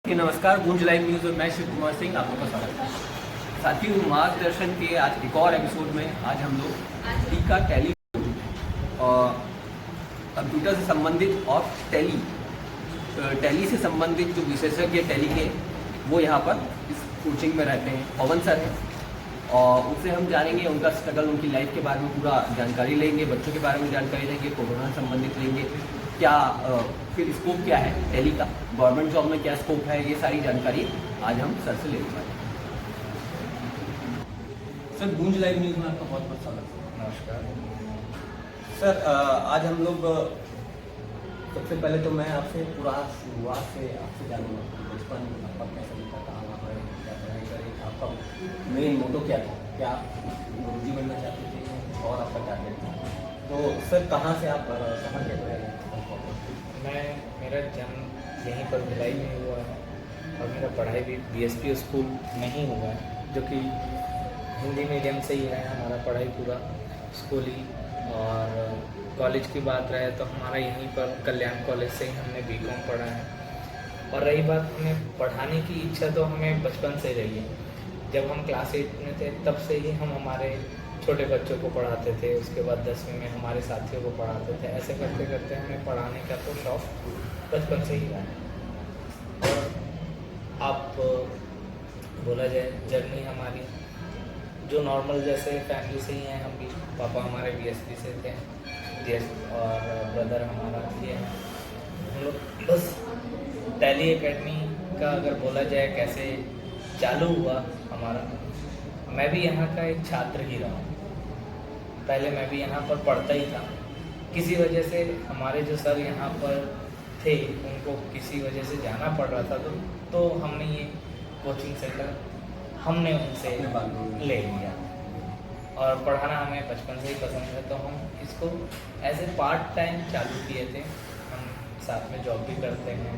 नमस्कार, गूंज live news और मैं शिव कुमार सिंह आप लोगों का स्वागत है। साथियों, मार्गदर्शन के आज एक और एपिसोड में आज हम लोग टीका टैली और कंप्यूटर से संबंधित और टैली से संबंधित जो विशेषज्ञ टैली के वो यहाँ पर इस कोचिंग में रहते हैं। पवन सर हैं और उनसे हम जानेंगे उनका स्ट्रगल, उनकी लाइफ के बारे में पूरा जानकारी लेंगे, बच्चों के बारे में जानकारी लेंगे, कोरोना से संबंधित लेंगे, क्या फिर स्कोप क्या है टैली का, गवर्नमेंट जॉब में क्या स्कोप है, ये सारी जानकारी आज हम सर से लेने वाले हैं। सर, गूंज लाइव न्यूज़ में आपका बहुत बहुत स्वागत है। नमस्कार सर, आज हम लोग सबसे पहले तो मैं आपसे पूरा शुरुआत से आपसे जानूँगा, बचपन आपका कैसा बीता, कहाँ पर क्या पढ़ाई करें, आपका मेन मोटो क्या था, क्या आप गुरुजी बनना चाहते थे और आपका टारगेट था? तो सर, कहाँ से आप कहाँ के रहे? मेरा जन्म यहीं पर भिलाई में हुआ है और मेरा पढ़ाई भी बीएसपी स्कूल में ही हुआ है, जो कि हिंदी मीडियम से ही है हमारा पढ़ाई पूरा स्कूली। और कॉलेज की बात रहे तो हमारा यहीं पर कल्याण कॉलेज से ही हमने बीकॉम पढ़ा है। और रही बात हमें पढ़ाने की इच्छा, तो हमें बचपन से रही है। जब हम क्लास 8 में थे तब से ही हम हमारे छोटे बच्चों को पढ़ाते थे, उसके बाद 10वीं में हमारे साथियों को पढ़ाते थे। ऐसे करते करते हमें पढ़ाने का तो शौक़ बचपन से ही रहा है। और आप बोला जाए जर्नी हमारी जो नॉर्मल जैसे फैमिली से ही है, हम भी पापा हमारे बीएसपी से थे और ब्रदर हमारा ये है। हम लोग बस टैली एकेडमी का अगर बोला जाए कैसे चालू हुआ हमारा, मैं भी यहाँ का एक छात्र ही रहा हूँ। पहले मैं भी यहाँ पर पढ़ता ही था। किसी वजह से हमारे जो सर यहाँ पर थे उनको किसी वजह से जाना पड़ रहा था, तो हमने ये कोचिंग सेंटर हमने उनसे ले लिया। और पढ़ाना हमें बचपन से ही पसंद है, तो हम इसको एज ए पार्ट टाइम चालू किए थे। हम साथ में जॉब भी करते हैं,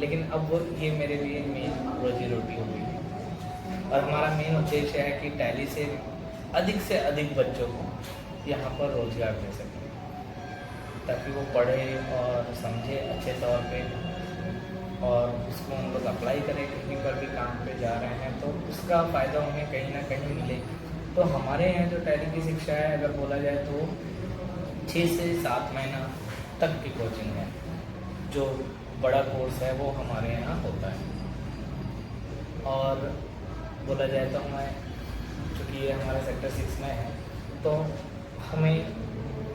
लेकिन अब वो ये मेरे लिए मेन रोजी रोटी हो गई है। और हमारा मेन उद्देश्य है कि टैली से अधिक बच्चों को यहाँ पर रोजगार दे सकें, ताकि वो पढ़े और समझे अच्छे तौर पे, और उसको हम लोग अप्लाई करें कहीं पर भी काम पे जा रहे हैं तो उसका फ़ायदा उन्हें कहीं ना कहीं मिले। तो हमारे यहाँ जो टैली की शिक्षा है, अगर बोला जाए तो 6 से 7 महीना तक की कोचिंग है। जो बड़ा कोर्स है वो हमारे यहाँ होता है। और बोला जाए तो हमें, चूँकि ये हमारा सेक्टर 6 में है, तो हमें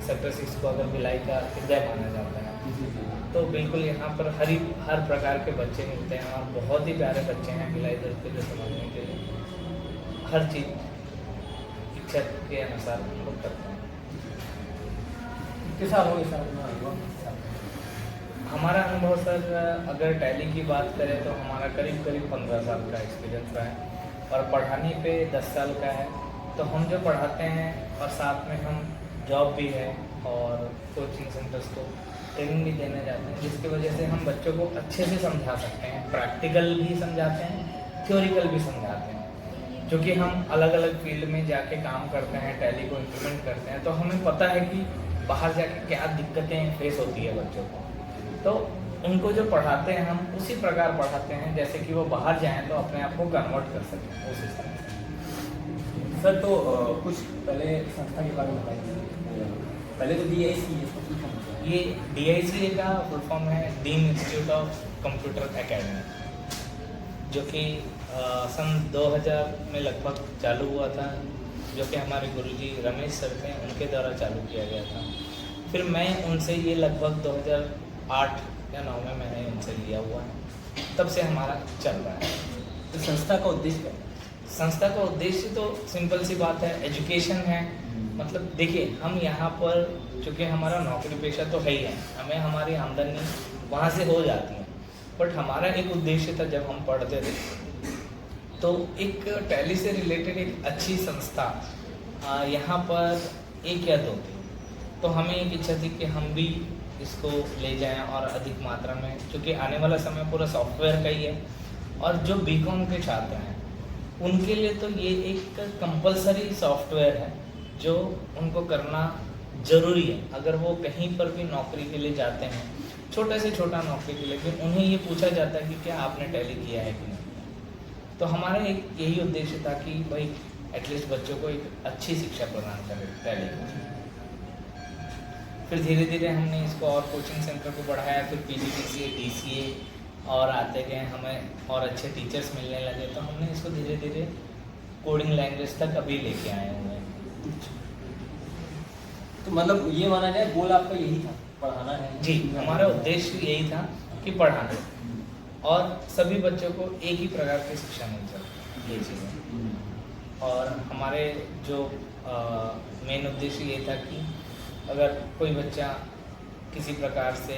सेक्टर 6 को अगर भिलाई का हृदय माना जाता है, तो बिल्कुल यहाँ पर हर प्रकार के बच्चे मिलते हैं और बहुत ही प्यारे बच्चे हैं भिलाई दल के, जो समझने के लिए हर चीज़ इच्छा के अनुसार हम लोग करते हैं। किस अनुभव? हमारा अनुभव सर, अगर टैली की बात करें तो हमारा करीब 15 साल का एक्सपीरियंस रहा है और पढ़ाने पे 10 साल का है। तो हम जो पढ़ाते हैं और साथ में हम जॉब भी है और कोचिंग सेंटर्स को ट्रेनिंग भी देने जाते हैं, जिसकी वजह से हम बच्चों को अच्छे से समझा सकते हैं। प्रैक्टिकल भी समझाते हैं, थ्योरिकल भी समझाते हैं। क्योंकि हम अलग अलग फील्ड में जाके काम करते हैं, टैली को इम्प्लीमेंट करते हैं, तो हमें पता है कि बाहर जाके क्या दिक्कतें फेस होती है बच्चों को। तो उनको जो पढ़ाते हैं हम उसी प्रकार पढ़ाते हैं जैसे कि वो बाहर जाएं तो अपने आप को कन्वर्ट कर सकें उस हिसाब से। सर, तो कुछ पहले संस्था के बारे में बताइए। पहले तो DIC, ये DIC का फुल फॉर्म है dean institute of computer academy, जो कि सन 2000 में लगभग चालू हुआ था, जो कि हमारे गुरुजी रमेश सर थे, उनके द्वारा चालू किया गया था। फिर मैं उनसे ये लगभग 2008 या 9 में मैंने उनसे लिया हुआ है, तब से हमारा चल रहा है। तो संस्था का उद्देश्य क्या है? संस्था का उद्देश्य तो सिंपल सी बात है, एजुकेशन है। मतलब देखिए, हम यहाँ पर चूँकि हमारा नौकरी पेशा तो है ही है, हमें हमारी आमदनी वहाँ से हो जाती है, बट हमारा एक उद्देश्य था जब हम पढ़ते थे, तो एक टैली से रिलेटेड एक अच्छी संस्था यहाँ पर एक या दो थी। तो हमें एक इच्छा थी कि हम भी इसको ले जाएं और अधिक मात्रा में, क्योंकि आने वाला समय पूरा सॉफ्टवेयर का ही है। और जो बीकॉम के छात्र हैं उनके लिए तो ये एक कंपलसरी सॉफ्टवेयर है जो उनको करना ज़रूरी है। अगर वो कहीं पर भी नौकरी के लिए जाते हैं छोटे से छोटा नौकरी के लिए, लेकिन उन्हें ये पूछा जाता है कि क्या आपने टैली किया है कि नहीं। तो हमारा एक यही उद्देश्य था कि भाई एटलीस्ट बच्चों को एक अच्छी शिक्षा प्रदान करें टैली को। फिर धीरे धीरे हमने इसको और कोचिंग सेंटर को बढ़ाया, फिर PGDCA DCA और आते गए, हमें और अच्छे टीचर्स मिलने लगे, तो हमने इसको धीरे धीरे कोडिंग लैंग्वेज तक अभी लेके आए हुए हैं। तो मतलब ये माना जाए गोल आपका यही था, पढ़ाना है? जी, हमारा उद्देश्य यही था कि पढ़ाना और सभी बच्चों को एक ही प्रकार की शिक्षा मिल सके, ये चीज़ें। और हमारे जो मेन उद्देश्य ये था कि अगर कोई बच्चा किसी प्रकार से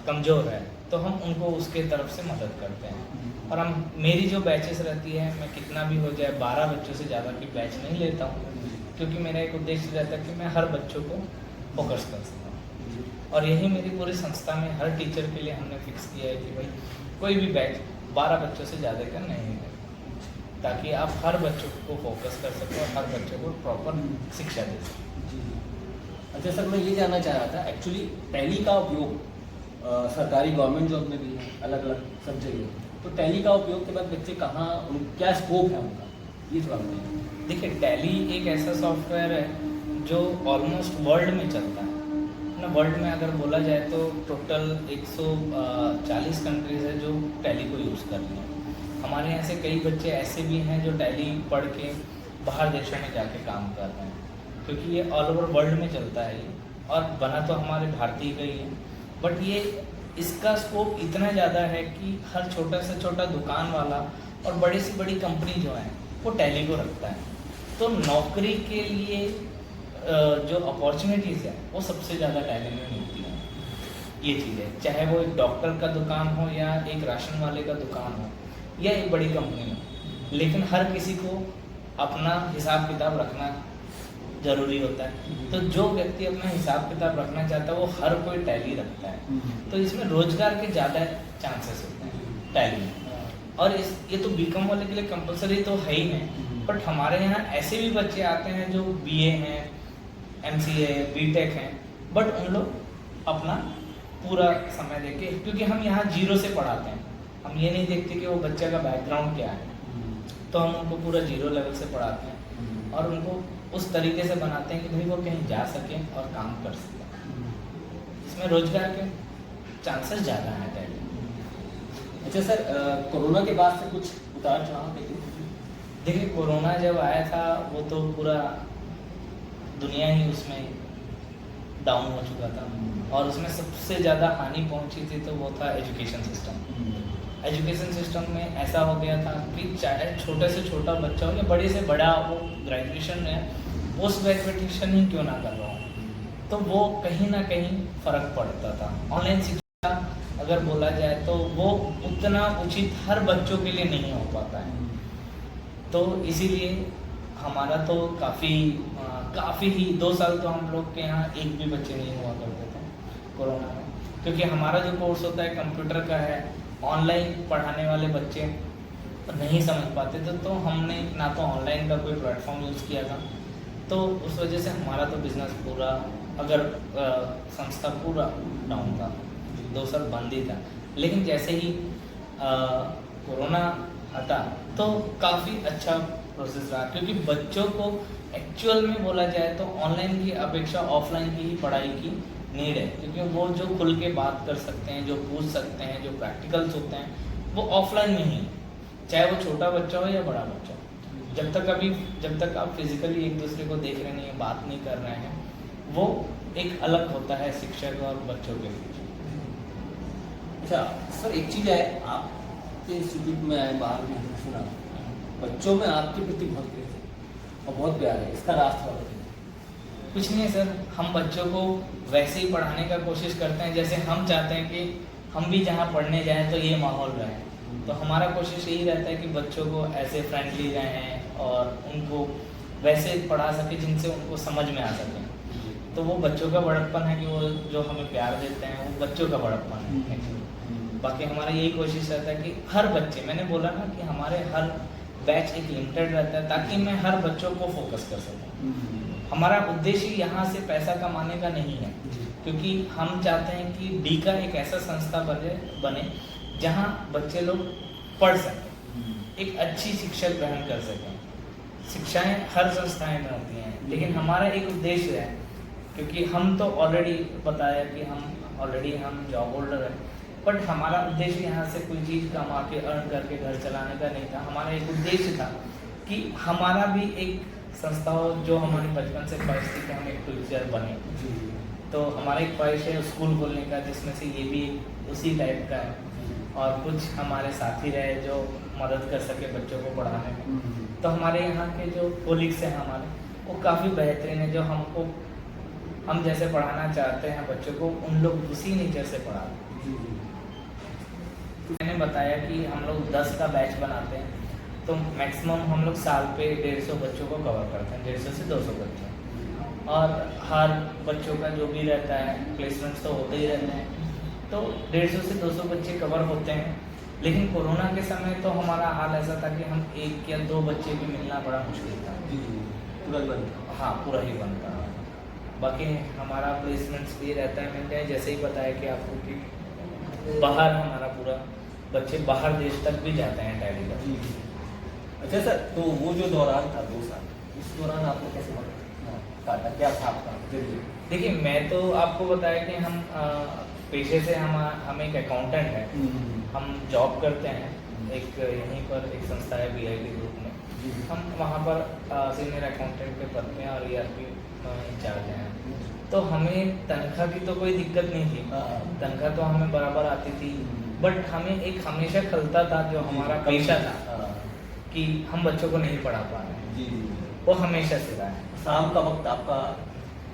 कमज़ोर है तो हम उनको उसके तरफ से मदद करते हैं। और हम मेरी जो बैचेस रहती है, मैं कितना भी हो जाए 12 बच्चों से ज़्यादा की बैच नहीं लेता हूँ, क्योंकि मेरा एक उद्देश्य रहता है कि मैं हर बच्चों को फोकस कर सकूँ। और यही मेरी पूरी संस्था में हर टीचर के लिए हमने फिक्स किया है कि भाई कोई भी बैच 12 बच्चों से ज़्यादा का नहीं है, ताकि आप हर बच्चों को फोकस कर सकें और हर बच्चों को प्रॉपर शिक्षा दे सकें। अच्छा सर, मैं ये जानना चाह रहा था, एक्चुअली टैली का उपयोग सरकारी गवर्नमेंट जॉब में भी है, अलग अलग सब जगह, तो टैली का उपयोग के बाद बच्चे कहाँ, क्या स्कोप है उनका, ये थोड़ा बताइए। देखिए, टैली एक ऐसा सॉफ्टवेयर है जो ऑलमोस्ट वर्ल्ड में चलता है ना। वर्ल्ड में अगर बोला जाए तो टोटल 140 कंट्रीज़ है जो टैली को यूज़ कर रही हैं। हमारे यहाँ से कई बच्चे ऐसे भी हैं जो टैली पढ़ के बाहर देशों में जाके काम कर रहे हैं, क्योंकि ये ऑल ओवर वर्ल्ड में चलता है ये, और बना तो हमारे भारतीय का ही है, बट ये इसका स्कोप इतना ज़्यादा है कि हर छोटा से छोटा दुकान वाला और बड़ी से बड़ी कंपनी जो है वो टैली को रखता है। तो नौकरी के लिए जो अपॉर्चुनिटीज़ है वो सबसे ज़्यादा टैली में मिलती है। ये चीज़ है, चाहे वो एक डॉक्टर का दुकान हो या एक राशन वाले का दुकान हो या एक बड़ी कंपनी हो, लेकिन हर किसी को अपना हिसाब किताब रखना ज़रूरी होता है। तो जो व्यक्ति अपना हिसाब किताब रखना चाहता है वो हर कोई टैली रखता है। तो इसमें रोजगार के ज़्यादा चांसेस होते हैं टैली में। और ये तो बीकॉम वाले के लिए कंपलसरी तो है ही नहीं, बट हमारे यहाँ ऐसे भी बच्चे आते हैं जो BA हैं, MCA, BTech हैं, बट उन लोग अपना पूरा समय देके, क्योंकि हम यहाँ 0 से पढ़ाते हैं, हम ये नहीं देखते कि वो बच्चे का बैकग्राउंड क्या है, तो हम उनको पूरा 0 लेवल से पढ़ाते हैं और उनको उस तरीके से बनाते हैं कि भाई वो कहीं जा सकें और काम कर सकें। इसमें रोजगार के चांसेस ज़्यादा हैं टैली। अच्छा सर, कोरोना के बाद से कुछ उतार चढ़ाव देखिए, कोरोना जब आया था वो तो पूरा दुनिया ही उसमें डाउन हो चुका था, और उसमें सबसे ज़्यादा हानि पहुंची थी तो वो था एजुकेशन सिस्टम। एजुकेशन सिस्टम में ऐसा हो गया था कि चाहे छोटे से छोटा बच्चा हो या बड़े से बड़ा, वो ग्रेजुएशन में पोस्ट ग्रेजुएशन ही क्यों ना कर रहा हो, तो वो कहीं ना कहीं फ़र्क पड़ता था। ऑनलाइन शिक्षा अगर बोला जाए तो वो उतना उचित हर बच्चों के लिए नहीं हो पाता है। तो इसीलिए हमारा तो काफ़ी ही 2 साल तो हम लोग के यहाँ एक भी बच्चे नहीं हुआ करते थे कोरोना में, क्योंकि हमारा जो कोर्स होता है कंप्यूटर का है, ऑनलाइन पढ़ाने वाले बच्चे नहीं समझ पाते थे, तो हमने ना तो ऑनलाइन का कोई प्लेटफॉर्म यूज़ किया था, तो उस वजह से हमारा तो बिज़नेस पूरा, अगर संस्था पूरा डाउन था, 2 साल बंद ही था। लेकिन जैसे ही कोरोना हटा तो काफ़ी अच्छा प्रोसेस रहा, क्योंकि बच्चों को एक्चुअल में बोला जाए तो ऑनलाइन की अपेक्षा ऑफलाइन की ही पढ़ाई की नीड है, क्योंकि वो जो खुल के बात कर सकते हैं, जो पूछ सकते हैं, जो प्रैक्टिकल्स होते हैं वो ऑफलाइन में ही, चाहे वो छोटा बच्चा हो या बड़ा बच्चा। जब तक आप फिजिकली एक दूसरे को देख रहे नहीं हैं, बात नहीं कर रहे हैं, वो एक अलग होता है शिक्षक और बच्चों के बीच। अच्छा सर, एक चीज़ है, आपके इंस्टीट्यूट में आए, बाहर भी सुना बच्चों में आपके प्रति बहुत प्रेम है और बहुत प्यार है, इसका रास्ता बताइए। कुछ नहीं है सर, हम बच्चों को वैसे ही पढ़ाने का कोशिश करते हैं जैसे हम चाहते हैं कि हम भी जहाँ पढ़ने जाएं तो ये माहौल रहे। तो हमारा कोशिश यही रहता है कि बच्चों को ऐसे फ्रेंडली रहें और उनको वैसे पढ़ा सके जिनसे उनको समझ में आ सके। तो वो बच्चों का बड़प्पन है कि वो जो हमें प्यार देते हैं वो बच्चों का बड़प्पन है। बाकी हमारा यही कोशिश रहता है कि हर बच्चे, मैंने बोला ना कि हमारे हर बैच एक लिमिटेड रहता है ताकि मैं हर बच्चों को फोकस कर सकूँ। हमारा उद्देश्य यहाँ से पैसा कमाने का नहीं है, क्योंकि हम चाहते हैं कि डी का एक ऐसा संस्था बने जहाँ बच्चे लोग पढ़ सकें, एक अच्छी शिक्षा ग्रहण कर सकें। शिक्षाएं हर संस्थाएं में होती हैं, लेकिन हमारा एक उद्देश्य है, क्योंकि हम तो ऑलरेडी बताया कि हम जॉब होल्डर हैं, बट हमारा उद्देश्य यहाँ से कोई चीज़ कमा के अर्न करके घर चलाने का नहीं था। हमारा एक उद्देश्य था कि हमारा भी एक संस्था हो, जो हमारे बचपन से ख्वाहिश थी कि हम एक टीचर बने। तो हमारा एक ख्वाहिश है स्कूल खोलने का, जिसमें से ये भी उसी टाइप का है, और कुछ हमारे साथी रहे जो मदद कर सके बच्चों को पढ़ाने में। तो हमारे यहाँ के जो कोलिग्स हैं हमारे, वो काफ़ी बेहतरीन है, जो हम जैसे पढ़ाना चाहते हैं बच्चों को, उन लोग उसी नेचर से पढ़ाते हैं। मैंने बताया कि हम लोग 10 का बैच बनाते हैं, तो मैक्सिमम हम लोग साल पे 150 बच्चों को कवर करते हैं, 150 से 200 बच्चे। और हर बच्चों का जो भी रहता है, प्लेसमेंट्स तो होते ही रहते हैं, तो 150 से 200 बच्चे कवर होते हैं। लेकिन कोरोना के समय तो हमारा हाल ऐसा था कि हम 1 या 2 बच्चे भी मिलना बड़ा मुश्किल था। पूरा ही बंद। हाँ, पूरा ही बंद था। बाकी हमारा प्लेसमेंट्स भी रहता है, मिलते हैं। जैसे ही बताया कि आपको कि बाहर हमारा पूरा बच्चे बाहर देश तक भी जाते हैं टैली का। अच्छा सर, तो वो जो दौरान था 2 साल, उस दौरान आपको कैसे काटा, क्या था आपका? देखिए, मैं तो आपको बताया कि हम पेशे से हम एक अकाउंटेंट हैं, हम जॉब करते हैं एक यहीं पर एक संस्था है VIP ग्रुप में, हम वहाँ पर सीनियर अकाउंटेंट के पद में और ERP इंचार्ज हैं। तो हमें तनख्वाह की तो कोई दिक्कत नहीं थी, तनख्वाह तो हमें बराबर आती थी, बट हमें एक हमेशा खलता था जो हमारा पेशा था कि हम बच्चों को नहीं पढ़ा पा रहे हैं, वो हमेशा से रहा है। शाम का वक्त आपका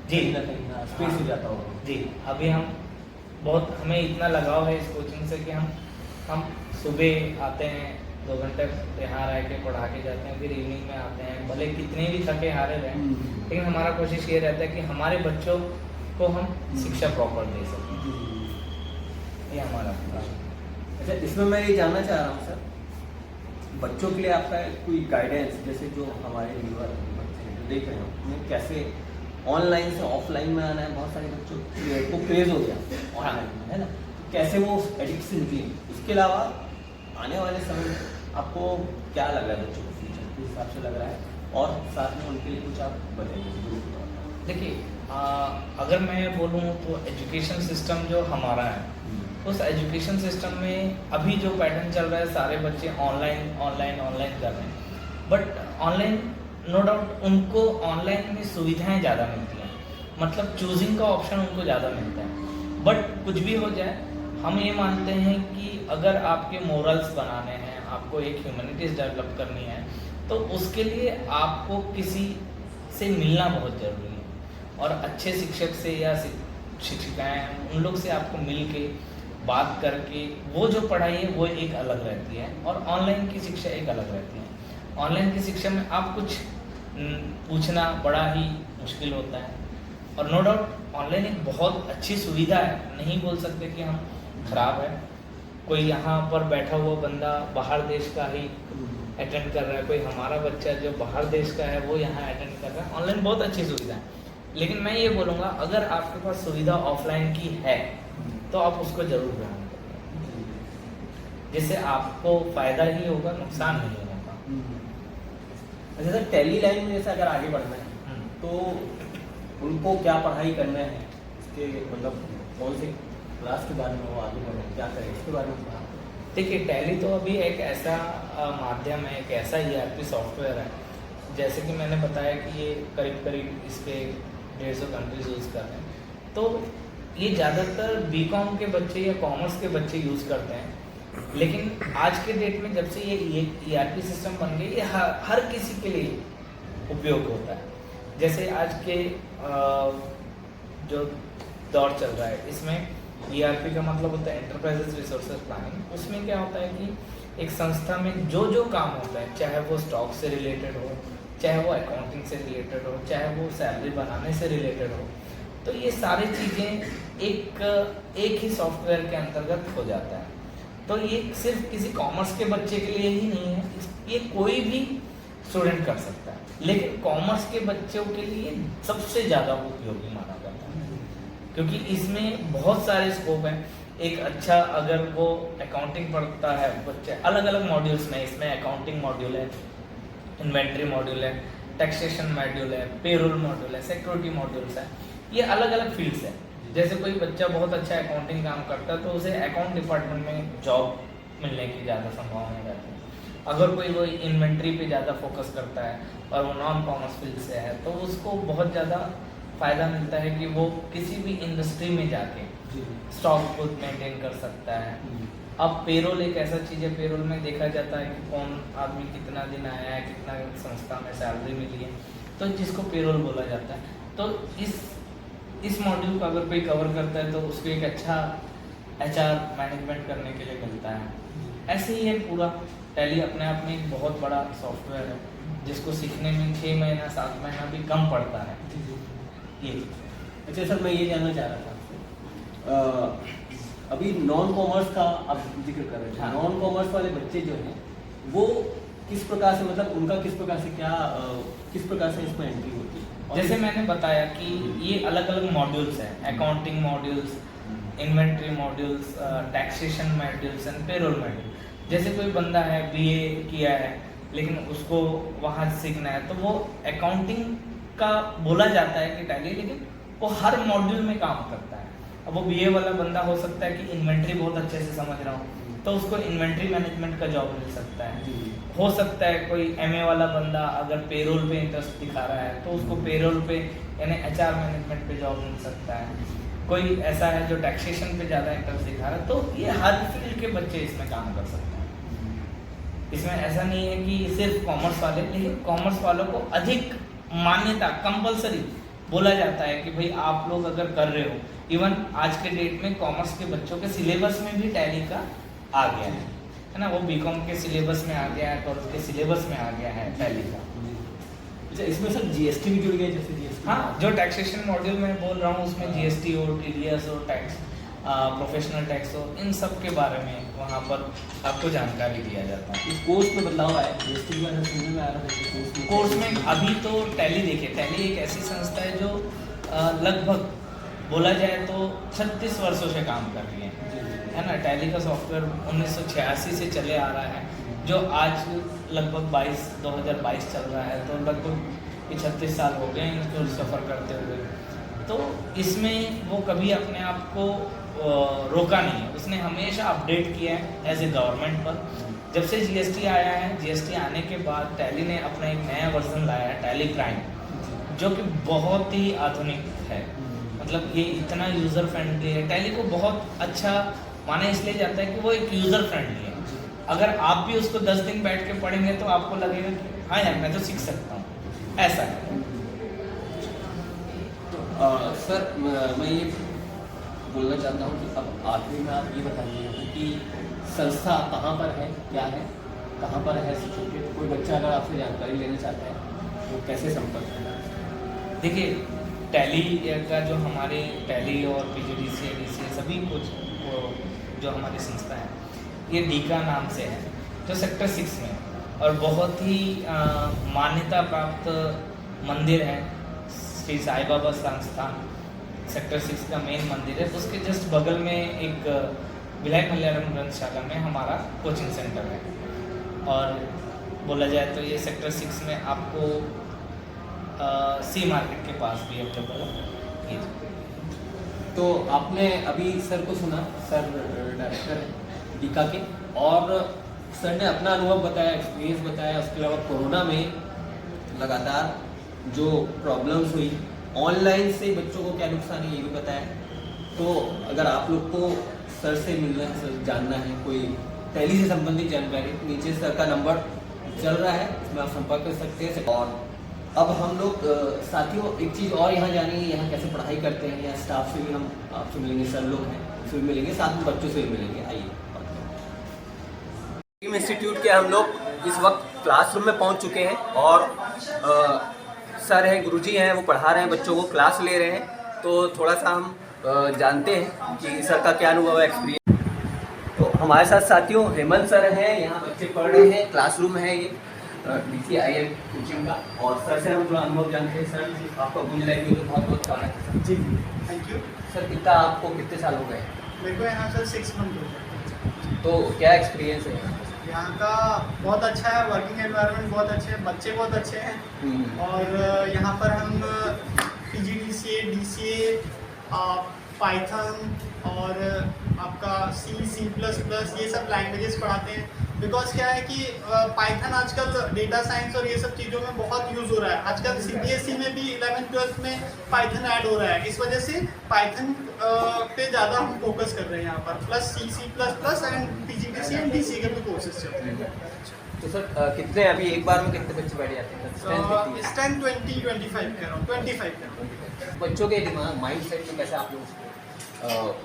जी ना कहीं स्पेस हो जाता होगा। जी, अभी हमें इतना लगाव है इस कोचिंग से कि हम सुबह आते हैं, 2 घंटे यहाँ रह के पढ़ा के जाते हैं, फिर इवनिंग में आते हैं, भले कितने भी थके हारे रहें, लेकिन हमारा कोशिश ये रहता है कि हमारे बच्चों को हम शिक्षा प्रॉपर दे सकें। ये हमारा पूरा। अच्छा, इसमें मैं ये जानना चाह रहा हूँ सर, बच्चों के लिए आपका कोई गाइडेंस, जैसे जो हमारे व्यूअर बच्चे हैं जो देख रहे हैं, उन्हें कैसे ऑनलाइन से ऑफलाइन में आना है, बहुत सारे बच्चों को क्रेज हो गया ऑनलाइन में, है ना, कैसे वो एडिक्ट से निकले। उसके अलावा आने वाले समय में आपको क्या लग रहा है बच्चों को फ्यूचर के हिसाब से लग रहा है, और साथ में उनके लिए कुछ आप बताइए। देखिए, अगर मैं बोलूँ तो एजुकेशन सिस्टम जो हमारा है, उस एजुकेशन सिस्टम में अभी जो पैटर्न चल रहा है, सारे बच्चे ऑनलाइन कर रहे हैं। बट ऑनलाइन नो डाउट उनको ऑनलाइन में सुविधाएं ज़्यादा मिलती हैं, मतलब चूजिंग का ऑप्शन उनको ज़्यादा मिलता है। बट कुछ भी हो जाए, हम ये मानते हैं कि अगर आपके मोरल्स बनाने हैं, आपको एक ह्यूमैनिटीज़ डेवलप करनी है, तो उसके लिए आपको किसी से मिलना बहुत ज़रूरी है। और अच्छे शिक्षक से या शिक्षिकाएँ, उन लोग से आपको मिल के बात करके, वो जो पढ़ाई है वो एक अलग रहती है, और ऑनलाइन की शिक्षा एक अलग रहती है। ऑनलाइन की शिक्षा में आप कुछ पूछना बड़ा ही मुश्किल होता है, और नो डाउट ऑनलाइन एक बहुत अच्छी सुविधा है, नहीं बोल सकते कि हम खराब है। कोई यहाँ पर बैठा हुआ बंदा बाहर देश का ही अटेंड कर रहा है, कोई हमारा बच्चा जो बाहर देश का है वो यहाँ अटेंड कर रहा है। ऑनलाइन बहुत अच्छी सुविधा है, लेकिन मैं ये बोलूँगा अगर आपके पास सुविधा ऑफलाइन की है तो आप उसको जरूर ग्रहण करें, जिससे आपको फायदा ही होगा, नुकसान नहीं होगा। अच्छा सर, टैली लाइन में जैसे अगर आगे बढ़ना है तो उनको क्या पढ़ाई करना है, इसके मतलब कौन से क्लास के बारे में वो आगे बढ़े, क्या करें, इसके बारे में पढ़ा। देखिए, टैली तो अभी एक ऐसा माध्यम है, एक ऐसा ERP सॉफ्टवेयर है, जैसे कि मैंने बताया कि ये करीब इस पे 150 कंट्रीज यूज़ कर रहे हैं। तो ये ज़्यादातर BCom के बच्चे या कॉमर्स के बच्चे यूज़ करते हैं, लेकिन आज के डेट में जब से ये ERP सिस्टम बन गया, ये हर किसी के लिए उपयोग होता है। जैसे आज के जो दौर चल रहा है, इसमें ERP का मतलब होता है एंटरप्राइजेस रिसोर्सेज प्लानिंग। उसमें क्या होता है कि एक संस्था में जो काम होता है, चाहे वो स्टॉक से रिलेटेड हो, चाहे वो अकाउंटिंग से रिलेटेड हो, चाहे वो सैलरी बनाने से रिलेटेड हो, तो ये सारी चीज़ें एक ही सॉफ्टवेयर के अंतर्गत हो जाता है। तो ये सिर्फ किसी कॉमर्स के बच्चे के लिए ही नहीं है, ये कोई भी स्टूडेंट कर सकता है, लेकिन कॉमर्स के बच्चों के लिए सबसे ज़्यादा उपयोगी माना जाता है, क्योंकि इसमें बहुत सारे स्कोप हैं। एक अच्छा अगर वो अकाउंटिंग पढ़ता है बच्चे, अलग अलग मॉड्यूल्स में, इसमें अकाउंटिंग मॉड्यूल है, इन्वेंट्री मॉड्यूल है, टैक्सेशन मॉड्यूल है, पेरोल मॉड्यूल है, सिक्योरिटी मॉड्यूल्स है, ये अलग अलग फील्ड्स हैं। जैसे कोई बच्चा बहुत अच्छा अकाउंटिंग काम करता है तो उसे अकाउंट डिपार्टमेंट में जॉब मिलने की ज़्यादा संभावना रहती है। अगर कोई वो इन्वेंट्री पे ज़्यादा फोकस करता है और वो नॉन कॉमर्स फील्ड से है तो उसको बहुत ज़्यादा फ़ायदा मिलता है कि वो किसी भी इंडस्ट्री में जाके स्टॉक को मेंटेन कर सकता है। अब पेरोल एक ऐसा चीज़ है, पेरोल में देखा जाता है कि कौन आदमी कितना दिन आया है, कितना संस्था में सैलरी मिली है, तो जिसको पेरोल बोला जाता है। तो इस मॉड्यूल को अगर कोई कवर करता है तो उसको एक अच्छा HR मैनेजमेंट करने के लिए मिलता है। ऐसे ही है पूरा टैली अपने आप में एक बहुत बड़ा सॉफ्टवेयर है जिसको सीखने में 6 महीना 7 महीना भी कम पड़ता है। ये अच्छा सर, मैं ये जानना चाह रहा था, अभी नॉन कॉमर्स का आप जिक्र कर रहे थे। हाँ। नॉन कॉमर्स वाले बच्चे जो हैं वो किस प्रकार से, मतलब उनका किस प्रकार से क्या किस प्रकार से इसमें एंट्री होती है? जैसे मैंने बताया कि ये अलग अलग मॉड्यूल्स हैं, accounting modules, inventory modules, taxation modules and payroll module. जैसे कोई बंदा है BA किया है लेकिन उसको वहाँ सीखना है तो वो अकाउंटिंग का बोला जाता है कि टैली, लेकिन वो हर मॉड्यूल में काम करता है। अब वो BA वाला बंदा हो सकता है कि इन्वेंट्री बहुत अच्छे से समझ रहा हो तो उसको इन्वेंट्री मैनेजमेंट का जॉब मिल सकता है। हो सकता है कोई MA वाला बंदा अगर पेरोल पे इंटरेस्ट दिखा रहा है तो उसको पेरोल पे यानी HR मैनेजमेंट पे जॉब मिल सकता है। कोई ऐसा है जो टैक्सेशन पे ज़्यादा इंटरेस्ट दिखा रहा है, तो ये हर फील्ड के बच्चे इसमें काम कर सकते हैं। इसमें ऐसा नहीं है कि सिर्फ कॉमर्स वाले, लेकिन कॉमर्स वालों को अधिक मान्यता कंपलसरी बोला जाता है कि भाई आप लोग अगर कर रहे हो, इवन आज के डेट में कॉमर्स के बच्चों के सिलेबस में भी टैली का आ गया है ना, वो BCom के सिलेबस में आ गया है, 12th के सिलेबस में आ गया है टैली का। अच्छा, इसमें सर GST भी जुड़ गया, जैसे GST? हाँ, जो टैक्सेशन मॉड्यूल में बोल रहा हूँ उसमें GST हो, TDS हो, टैक्स प्रोफेशनल टैक्स हो, इन सब के बारे में वहाँ पर आपको जानकारी दिया जाता है। इस कोर्स में बदलाव आया, GST के बारे में सुनने में आ रहा था कि कोर्स में अभी तो टैली देखिए, टैली एक ऐसी संस्था है जो लगभग बोला जाए तो 36 वर्षों से काम कर रही है ना। टैली का सॉफ्टवेयर 1986 से चले आ रहा है, जो आज लगभग 2022 चल रहा है, तो लगभग 36 साल हो गए इनको सफ़र करते हुए। तो इसमें वो कभी अपने आप को रोका नहीं है, उसने हमेशा अपडेट किया है एज ए गवर्नमेंट पर। जब से GST आया है, GST आने के बाद टैली ने अपना एक नया वर्जन लाया है, टैली प्राइम, जो कि बहुत ही आधुनिक है। मतलब ये इतना यूज़र फ्रेंडली है, टैली को बहुत अच्छा माना इसलिए जाता है कि वो एक यूज़र फ्रेंडली है। अगर आप भी उसको 10 दिन बैठ के पढ़ेंगे तो आपको लगेगा कि हाँ यार मैं तो सीख सकता हूँ, ऐसा है। सर, मैं ये बोलना चाहता हूँ कि अब आखिरी में आप ये बताइए कि संस्था कहाँ पर है, क्या है, कहाँ पर है सर्टिफिकेट? कोई बच्चा अगर आपसे जानकारी लेना चाहता है तो कैसे संपर्क करें? देखिए, टैली का जो हमारे टैली और PGDCA DCA सभी कुछ जो हमारी संस्था है, ये डीका नाम से है, जो सेक्टर 6 में, और बहुत ही मान्यता प्राप्त मंदिर है। श्री साईं बाबा संस्थान सेक्टर 6 का मेन मंदिर है, उसके जस्ट बगल में एक विलायक मलयालम ग्रंथशाला में हमारा कोचिंग सेंटर है। और बोला जाए तो ये सेक्टर 6 में आपको C मार्केट के पास भी अवेलेबल है। तो आपने अभी सर को सुना, सर डायरेक्टर है डीका के, और सर ने अपना अनुभव बताया, एक्सपीरियंस बताया। उसके अलावा कोरोना में लगातार जो प्रॉब्लम्स हुई, ऑनलाइन से बच्चों को क्या नुकसान है ये भी बताया। तो अगर आप लोग को सर से मिलना है, सर जानना है, कोई टैली से संबंधित जानकारी, नीचे सर का नंबर चल रहा है, उसमें आप संपर्क कर सकते हैं। और अब हम लोग साथियों एक चीज़ और यहाँ जानेंगे, यहाँ कैसे पढ़ाई करते हैं, यहाँ स्टाफ से भी हम आपसे मिलेंगे, सर लोग हैं उससे भी मिलेंगे, साथ में बच्चों से भी मिलेंगे। आइए, इंस्टीट्यूट के हम लोग इस वक्त क्लासरूम में पहुँच चुके हैं और सर हैं, गुरुजी हैं, वो पढ़ा रहे हैं बच्चों को, क्लास ले रहे हैं। तो थोड़ा सा हम जानते हैं कि सर का क्या अनुभव है, एक्सपीरियंस। तो हमारे साथ साथियों हेमंत सर हैं, यहाँ बच्चे पढ़ रहे हैं, क्लासरूम है ये। DCIM कोचिंग का, और सर से हम थोड़ा अनुभव जानते हैं। सर आपका भुज लाइफ में तो बहुत बहुत स्वागत है सर। जी थैंक यू। सर कितने साल हो गए? मेरे को यहाँ सर 6 मंथ हो गए। तो क्या एक्सपीरियंस है यहाँ का बहुत अच्छा है, वर्किंग एनवायरनमेंट बहुत अच्छे हैं, बच्चे बहुत अच्छे हैं। और यहाँ पर हम PGDCA, DCA, पाइथन और आपका C++ ये सब लैंग्वेजेस पढ़ाते हैं। बिकॉज क्या है कि पाइथन आजकल डेटा साइंस और ये सब चीज़ों में बहुत यूज़ हो रहा है। आजकल CBSE में भी 11th-12th में पाइथन ऐड हो रहा है, इस वजह से पाइथन पे ज़्यादा हम फोकस कर रहे हैं यहाँ पर। Plus C++ and PGDCA and DCA के भी कोर्सेज चल रहे हैं। तो सर कितने अभी एक बार में कितने बच्चे बैठ जाते हैं? इस टाइम 20-25 कह रहा हूँ, 25 कह रहा हूँ। बच्चों के दिमाग माइंड सेट में कैसे आप लोग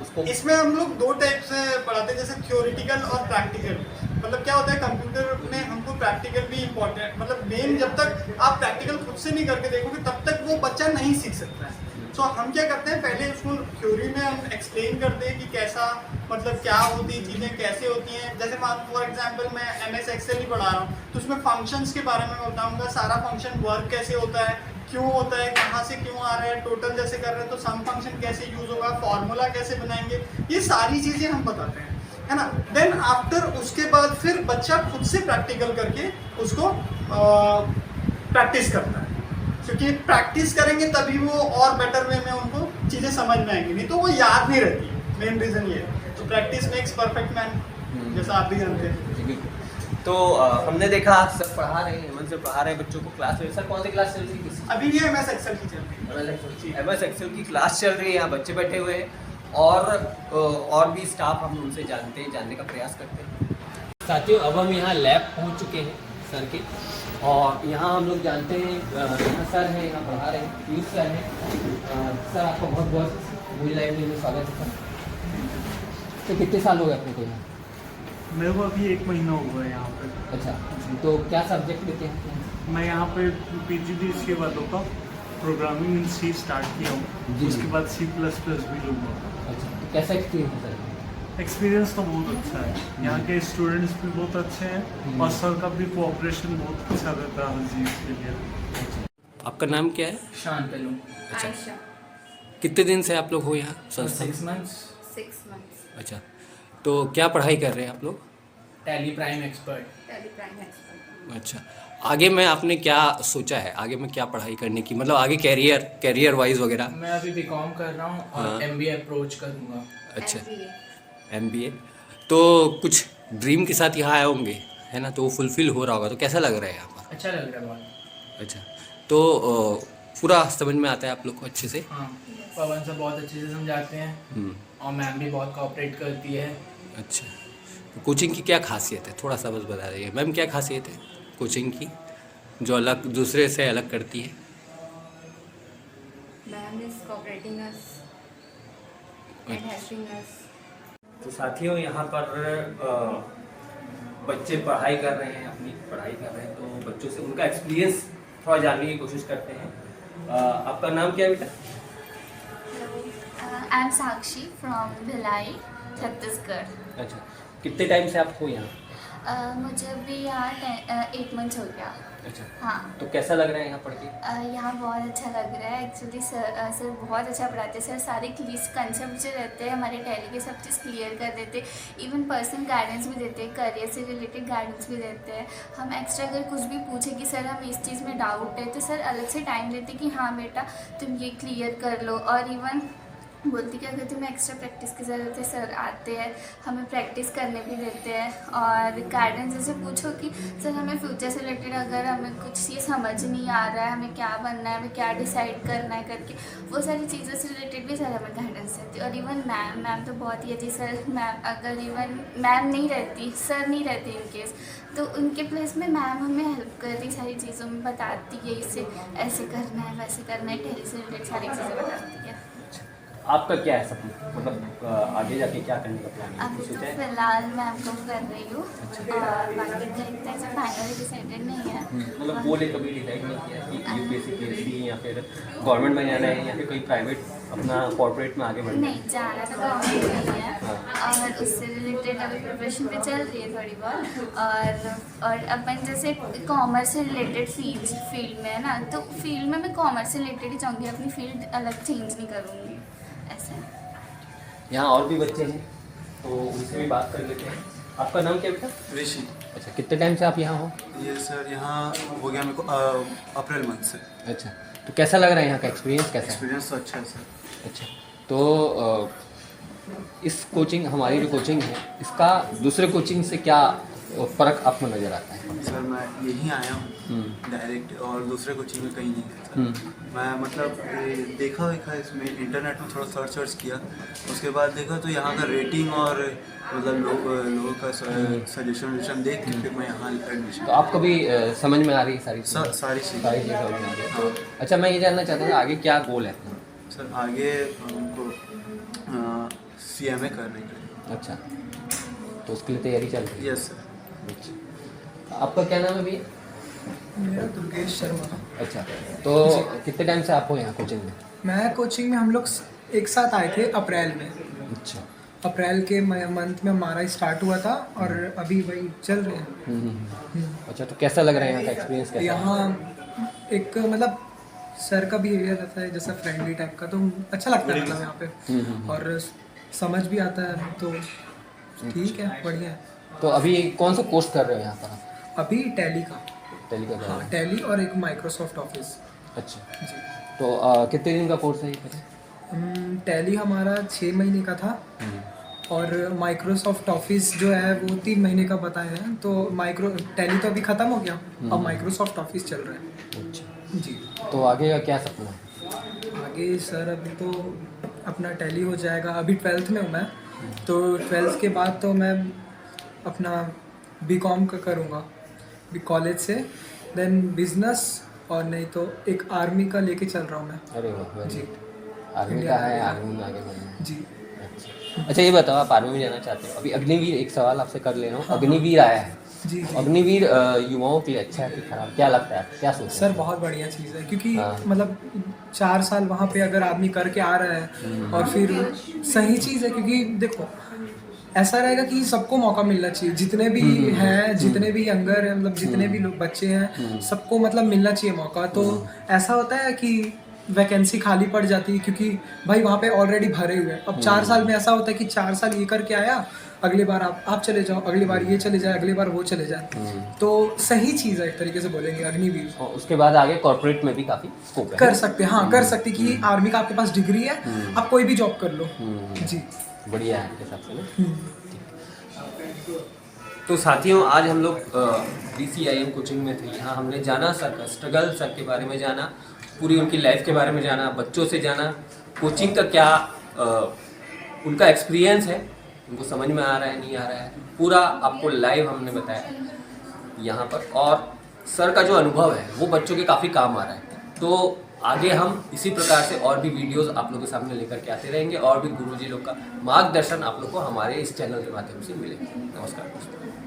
उसको इसमें हम लोग 2 टाइप से पढ़ाते हैं, जैसे थ्योरेटिकल और प्रैक्टिकल। मतलब क्या होता है, कंप्यूटर में हमको प्रैक्टिकल भी इम्पोर्टेंट, मतलब मेन जब तक आप प्रैक्टिकल खुद से नहीं करके देखोगे तब तक वो बच्चा नहीं सीख सकता है। सो हम क्या करते हैं, पहले उसको थ्योरी में हम एक्सप्लेन करते हैं कि कैसा, मतलब क्या होती है चीज़ें, कैसे होती हैं। जैसे फॉर एग्जांपल मैं MS Excel ही पढ़ा रहा हूँ, तो उसमें फंक्शंस के बारे में बताऊँगा, सारा फंक्शन वर्क कैसे होता है, क्यों होता है, कहाँ से क्यों आ रहा है, टोटल जैसे कर रहे हैं तो सम फंक्शन कैसे यूज़ होगा, फार्मूला कैसे बनाएंगे, ये सारी चीज़ें हम बताते हैं, है ना। देन आफ्टर उसके बाद फिर बच्चा खुद से प्रैक्टिकल करके उसको प्रैक्टिस करता है, क्योंकि प्रैक्टिस करेंगे तभी वो और बेटर वे में उनको चीज़ें समझ में आएंगी, नहीं तो वो याद नहीं रहती। मेन रीज़न ये है। तो प्रैक्टिस मेक्स परफेक्ट मैन, जैसा आप भी जानते हैं। तो हमने देखा सर पढ़ा रहे हैं, हेमंत सर पढ़ा रहे हैं बच्चों को क्लास में। सर कौन सी क्लास चल रही है? अभी ये MS Excel की चल रही है। MS Excel की क्लास चल रही है, यहाँ बच्चे बैठे हुए हैं और भी स्टाफ हम उनसे जानने का प्रयास करते हैं। साथियों अब हम यहाँ लैब पहुँच चुके हैं सर के, और यहाँ हम लोग जानते हैं यहाँ सर हैं, यहाँ पढ़ा रहे हैं, पीयूष सर हैं। सर आपका बहुत बहुत भुज लाइफ में स्वागत है सर। तो कितने साल हो गए अपने को यहाँ? मेरे को अभी 1 महीना हुआ है यहाँ पे। अच्छा, तो क्या सब्जेक्ट लेते हैं? मैं यहाँ पे PGDCA वालों का प्रोग्रामिंग इन C स्टार्ट किया हूँ, उसके बाद C++ भी लूँगा। अच्छा, तो कैसा एक्सपीरियंस है? एक्सपीरियंस तो बहुत अच्छा है, यहाँ के स्टूडेंट्स भी बहुत अच्छे हैं और सर का भी कोऑपरेशन बहुत अच्छा रहता है हर चीज़ के लिए। आपका नाम क्या है? शांतनु। अच्छा, कितने दिन से आप लोग हो यहाँ संस्था? 6 months। 6 months। अच्छा, तो क्या पढ़ाई कर रहे हैं आप लोग? Tally prime expert. Tally prime expert. अच्छा, आगे में आपने क्या सोचा है, आगे में क्या पढ़ाई करने की, मतलब आगे कैरियर वाइज वगैरह? मैं अभी BCom कर रहा हूँ और हाँ। MBA अप्रोच करूँगा। अच्छा, MBA। MBA। तो कुछ ड्रीम के साथ यहाँ आए होंगे, है ना, तो वो फुलफिल हो रहा होगा, तो कैसा लग रहा है यहाँ पर? अच्छा लग रहा है बहुत। अच्छा, तो पूरा समझ में आता है आप लोग को अच्छे से? हाँ, पवन सर बहुत अच्छे से समझाते हैं और मैम भी बहुत कोऑपरेट करती है। अच्छा, तो कोचिंग की क्या खासियत है, थोड़ा सा बस बता दीजिए मैम, क्या खासियत है कोचिंग की जो अलग दूसरे से अलग करती है? Ma'am is cooperating us and helping us. तो साथियों यहाँ पर बच्चे पढ़ाई कर रहे हैं, अपनी पढ़ाई कर रहे हैं, तो बच्चों से उनका एक्सपीरियंस थोड़ा जानने की कोशिश करते हैं। आपका नाम क्या है बेटा? Hello, I'm Sakshi from Bhilai, Chhattisgarh. अच्छा, कितने टाइम से आप हो यहाँ? मुझे भी यहाँ 8 months हो गया। अच्छा, हाँ, तो कैसा लग रहा है यहाँ पढ़ के? यहाँ बहुत अच्छा लग रहा है। एक्चुअली सर बहुत अच्छा पढ़ाते हैं। सर सारे कंसेप्ट जो रहते हैं हमारे टैली के सब चीज़ क्लियर कर देते हैं। इवन पर्सनल गाइडेंस भी देते हैं, करियर से रिलेटेड गाइडेंस भी देते हैं। हम एक्स्ट्रा अगर कुछ भी पूछे कि सर हम इस चीज़ में डाउट है, तो सर अलग से टाइम लेते कि हाँ बेटा तुम ये क्लियर कर लो। और इवन बोलती कि अगर तुम्हें एक्स्ट्रा प्रैक्टिस की ज़रूरत है, सर आते हैं, हमें प्रैक्टिस करने भी देते हैं। और गाइडेंस जैसे पूछो कि सर हमें फ्यूचर से रिलेटेड अगर हमें कुछ चीज़ समझ नहीं आ रहा है, हमें क्या बनना है, हमें क्या डिसाइड करना है करके, वो सारी चीज़ों से रिलेटेड भी सर हमें गाइडेंस देती है। और इवन मैम तो बहुत ही अच्छी सर। मैम अगर इवन मैम नहीं रहती, सर नहीं रहती इन केस, तो उनके प्लेस में मैम हमें हेल्प करती, सारी चीज़ों में बताती है, इसे ऐसे करना है, वैसे करना है, टैली से रिलेटेड सारी चीज़ें बताती है। आपका क्या है सपना, मतलब आगे जाके क्या करने का प्लान है? अभी तो सोचा है? फिलहाल मैं आपको कर रही हूँ और बाकी देखते हैं, फाइनली डिसाइडेड नहीं है। मतलब बोले कभी डिसाइड नहीं किया कि UPSC PhD या फिर गवर्नमेंट में जाना है या फिर कोई प्राइवेट अपना कॉर्पोरेट में आगे बढ़ना है? नहीं, जाना तो गवर्नमेंट नहीं है, और उससे रिलेटेड अभी प्रिपरेशन पे चल रही है थोड़ी बहुत। और अपन जैसे कॉमर्स से रिलेटेड फील्ड में है ना, तो फील्ड में मैं कॉमर्स से रिलेटेड ही चाहूँगी, अपनी फील्ड अलग चेंज नहीं करूँगी, ऐसा है। यहाँ और भी बच्चे हैं तो उनसे भी बात कर लेते हैं। आपका नाम क्या बेटा? ऋषि। अच्छा, कितने टाइम से आप यहाँ हो? ये सर यहाँ हो गया मेरे को अप्रैल मंथ से। अच्छा, तो कैसा लग रहा है यहाँ का एक्सपीरियंस कैसा है? एक्सपीरियंस तो अच्छा है सर। अच्छा, तो इस कोचिंग, हमारी जो कोचिंग है, इसका दूसरे कोचिंग से क्या फ़र्क आपको नज़र आता है? सर मैं यहीं आया हूँ डायरेक्ट, और दूसरे कोचिंग में कहीं नहीं गया था। मैं मतलब देखा इसमें इंटरनेट में थोड़ा सर्च किया, उसके बाद देखा तो यहाँ का रेटिंग और मतलब लोगों का सजेशन देख के फिर मैं यहाँ एडमिशन। तो आपको भी समझ में आ रही है सारी चीज़ें? सारी चीज़ें समझ में आ रही है। अच्छा, मैं ये जानना चाहता हूँ आगे क्या गोल है अपना? सर आगे उनको CMA करने के लिए। अच्छा, तो उसके लिए तैयारी चल रही है? Yes sir. अच्छा, आपका क्या नाम है भैया? मेरा दुर्गेश शर्मा। अच्छा, तो कितने टाइम से आप हो यहाँ कोचिंग में? मैं कोचिंग में, हम लोग एक साथ आए थे अप्रैल में। अच्छा। अप्रैल के मंथ में हमारा स्टार्ट हुआ था और अभी वही चल रहे हैं। अच्छा, तो कैसा लग रहा है यहाँ का एक्सपीरियंस कैसा है? यहाँ एक मतलब सर का बिहेवियर रहता है जैसा फ्रेंडली टाइप का, तो अच्छा लगता है मतलब यहाँ पे, और समझ भी आता है, तो ठीक है, बढ़िया है। तो अभी कौन सा कोर्स कर रहे हो यहाँ पर आप? अभी टैली का। टैली का कर रहे हाँ, हो? टैली और एक माइक्रोसॉफ्ट ऑफिस। अच्छा, जी। तो कितने दिन का कोर्स है ये फिर? टैली हमारा 6 महीने का था, और माइक्रोसॉफ्ट ऑफिस जो है वो 3 महीने का बताए हैं। तो टैली तो अभी ख़त्म हो गया, अब माइक्रोसॉफ्ट ऑफिस चल रहा है। अच्छा, जी। तो आगे का क्या सपना है? आगे सर अभी तो अपना टैली हो जाएगा, अभी 12th में हूँ मैं, तो 12th के बाद तो मैं अपना BCom का करूँगा कॉलेज से, देन बिजनेस, और नहीं तो एक आर्मी का लेके चल रहा हूँ मैं। अरे वाह, जी। आर्मी का है, आर्मी में आगे बढ़ना है। जी। अच्छा, ये बताओ आप आर्मी में जाना चाहते हो? अभी अग्निवीर, एक सवाल आपसे कर ले रहा हूँ। अग्निवीर आया है, जी। अग्निवीर युवाओं के लिए अच्छा है कि खराब, क्या लगता है, क्या सोचते सर हैं? बहुत बढ़िया चीज़ है, क्योंकि हाँ। मतलब 4 साल वहाँ पे अगर आदमी करके आ रहा है, और फिर सही चीज़ है, क्योंकि देखो ऐसा रहेगा कि सबको मौका मिलना चाहिए, जितने भी हैं, जितने भी यंगर हैं, मतलब जितने भी लोग बच्चे हैं, सबको मतलब मिलना चाहिए मौका। तो ऐसा होता है कि वैकेंसी खाली पड़ जाती है, क्योंकि भाई वहाँ पे ऑलरेडी भरे हुए हैं। अब 4 साल में ऐसा होता है कि 4 साल ये करके आया, अगली बार आप चले जाओ, अगली बार ये चले जाए, अगली बार वो चले जाए। तो सही चीज़ है एक तरीके से बोलेंगे अग्निवीर। और उसके बाद आगे कॉर्पोरेट में भी काफ़ी स्कोप है। कर सकते हैं, हाँ कर सकते कि आर्मी का आपके पास डिग्री है, आप कोई भी जॉब कर लो। जी। बढ़िया है आपके हिसाब से ना। तो साथियों, आज हम लोग DCIM कोचिंग में थे। यहाँ हमने जाना सर का स्ट्रगल, सर के बारे में जाना, पूरी उनकी लाइफ के बारे में जाना, बच्चों से जाना, कोचिंग का क्या उनका एक्सपीरियंस है, उनको समझ में आ रहा है नहीं आ रहा है, पूरा आपको लाइव हमने बताया यहाँ पर। और सर का जो अनुभव है वो बच्चों के काफ़ी काम आ रहा है। तो आगे हम इसी प्रकार से और भी वीडियोस आप लोगों के सामने लेकर के आते रहेंगे, और भी गुरुजी लोग का मार्गदर्शन आप लोग को हमारे इस चैनल के माध्यम से मिलेगा। नमस्कार दोस्तों।